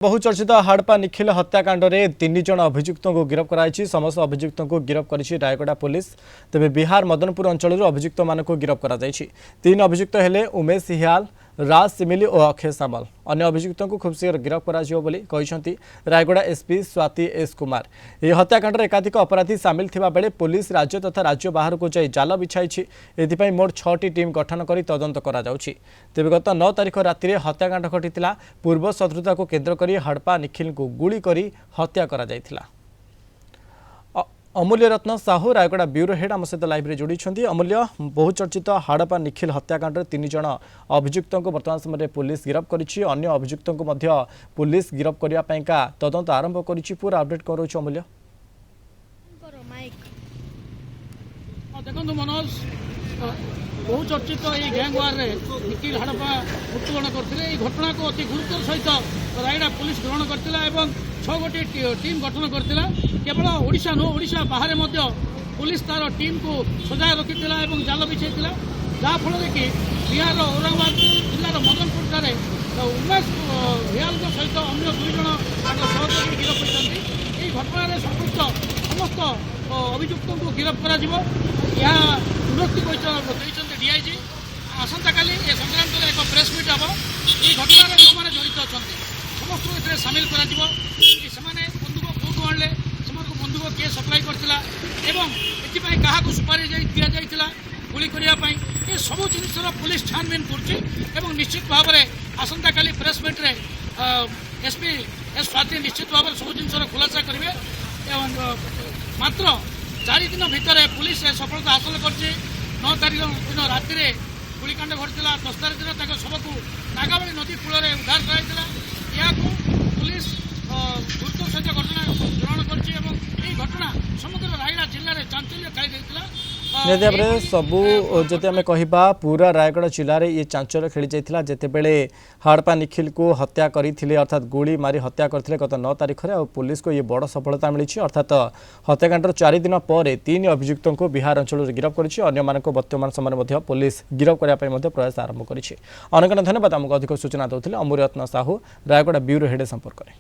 बहुचर्चित हड़पा निखिल हत्याकांड में 3 जन अभियुक्त को गिरफ्त कराई। समस्त अभियुक्त को गिरफ्त कर रायगड़ा पुलिस। तेज बिहार मदनपुर अंचल अभियुक्त मान गिरफ्त कर 3 अभियुक्त हेले उमेश हियाल, राज सिमिली और अक्षय सामल। अन्य अभियुक्त को खूब शीघ्र गिरफ्त कर रायगड़ा एसपी स्वाति एस कुमार। यह हत्याकांड एकाधिक अपराधी सामिल थिबा बेले पुलिस राज्य तथा राज्य बाहर को जाई जाल बिछाई। एथिपाई मोट 6टी टीम गठन कर तदंत करा जाउछि। तेबे गत 9 तारिख राति हत्याकांड घटिथिला। पूर्व शत्रुता को केन्द्र कर हड़पा निखिल को गुली करी हत्या करा जायथिला। अमूल्य रत्न साहू रायगड़ा ब्यूरो हेड आम सहित लाइव जोड़ी। अमूल्य, बहुचर्चित हड़पा निखिल हत्याकांड 3 जन अभियुक्त को वर्तमान समय पुलिस गिरफ्त कर अन्य अभियुक्त को पुलिस गिरफ्त करने तदंत आरंभ कर पूरा अपडेट कौन रही अमूल्य? देखो मनोज, बहुचर्चित ये गैंग वार निखिल हड़पा मृत्युवरण करते घटना को अति गुरुत्वर सहित रायगड़ा पुलिस ग्रहण करथिला एवं 6 गोटी टीम गठन करथिला। केवल ओडिशा नो ओडिशा बाहर पुलिस तार टीम को सजाय रखिथिला एवं जाल बिछाइथिला, जहाँफल कि बिहार औरंगाबाद जिलार मदनपुर ठारे उमेश हियाल सहित अन्य 2 जन सहयोगी गिरफ्त होती। घटना संपुक्त समस्त अभियुक्त को गिरफ्त कर डीआईजी आसंता काली ए संक्रांत एक प्रेस मीट हम। ये घटना जो मैंने जड़ित अच्छा समस्त को सामिल कर बंदूक कौटू आणले, बंदूक किए सप्लाई करथिला एवं एथिपाई काहाकू सुपारी दि जाइथिला गुली करने ये सब जिनसर पुलिस छानबीन कर निश्चित भाव में आसंता काली प्रेस मीट रे एसपी एस स्वाति निश्चित भाव में सब जिनसर खुलासा करेंगे। मात्र 4 दिन भितर पुलिस सफलता हासिल कर 9 तारिख दिन राति गुलिकांड घटता। 10 तारिख दिन शव को नागावली नदी कूल उद्धार कराइला। पुलिस गुरुत्व सहित घटना ग्रहण कर घटना समग्र रायगड़ा जिले में चांचल्य खेली सबू जदि आम कहिबा पूरा रायगढ़ जिले में ये चांचल्य खेली जाइथिला जेतेबेले हड़पा निखिल को हत्या करथिले अर्थात गोली मारी हत्या करथिले गत 9 तारिख में। पुलिस को ये बड़ सफलता मिली अर्थात हत्याकांड 4 दिन पर 3 अभियुक्त को बिहार अंचल गिरफ्त कर अन्य मानक वर्तमान समय पुलिस गिरफ्त करने प्रयास आरंभ कर। अनेक धन्यवाद। आमको अधिक सूचना देते अमूल्य रत्न साहू रायगड़ा ब्यूरो हेड संपर्क में।